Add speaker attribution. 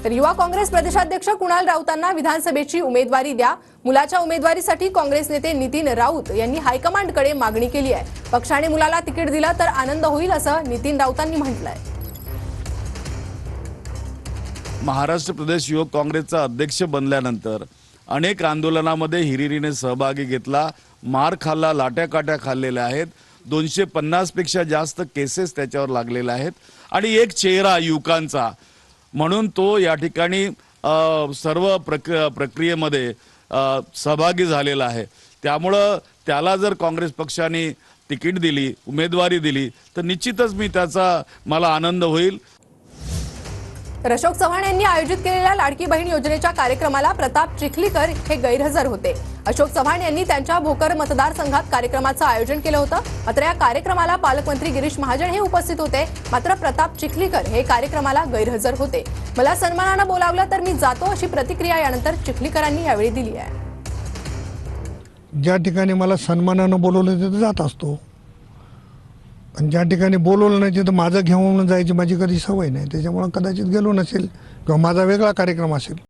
Speaker 1: तर युवा काँग्रेस प्रदेशाध्यक्ष कुणाल राऊतांना विधानसभेची उमेदवारी द्या। मुलाच्या उमेदवारीसाठी काँग्रेस नेते नितीन राऊत यांनी हायकमांडकडे मागणी केली आहे। पक्षाने मुलाला तिकीट दिलं तर आनंद होईल असं नितीन राऊतांनी म्हटलंय।
Speaker 2: महाराष्ट्र प्रदेश युवक काँग्रेसचा अध्यक्ष बनल्यानंतर अनेक आंदोलनामध्ये हिरिरीने सहभागी घेतला, मार खाल्ला, लाट्याकाट्या खाल्लेल्या आहेत। 250 पेक्षा जास्त केसेस त्याच्यावर लागलेल्या आहेत आणि एक चेहरा युवकांचा म्हणून तो या ठिकाणी सर्व प्रक्रियेमध्ये सहभागी झालेला आहे। त्यामुळे त्याला जर काँग्रेस पक्षाने तिकीट दिली, उमेदवारी दिली तर निश्चितच मला आनंद होईल।
Speaker 1: तर अशोक चव्हाण यांनी आयोजित केलेल्या लाडकी बहीण योजनेच्या कार्यक्रमाला प्रताप चिखलीकर हे गैरहजर होते। अशोक चव्हाण यांनी त्यांच्या भोकर मतदारसंघात कार्यक्रमाचं आयोजन केलं होतं, मात्र या कार्यक्रमाला पालकमंत्री गिरीश महाजन हे उपस्थित होते, मात्र प्रताप चिखलीकर हे कार्यक्रमाला गैरहजर होते। मला सन्मानानं बोलावलं तर मी जातो अशी प्रतिक्रिया यानंतर चिखलीकरांनी यावेळी दिली आहे।
Speaker 3: ज्या ठिकाणी मला सन्मानानं बोलवलं तिथे जात असतो, आणि ज्या ठिकाणी बोलवलं नाही तिथं माझं घेऊन जायची माझी कधी सवय नाही, त्याच्यामुळे कदाचित गेलो नसेल किंवा माझा वेगळा कार्यक्रम असेल।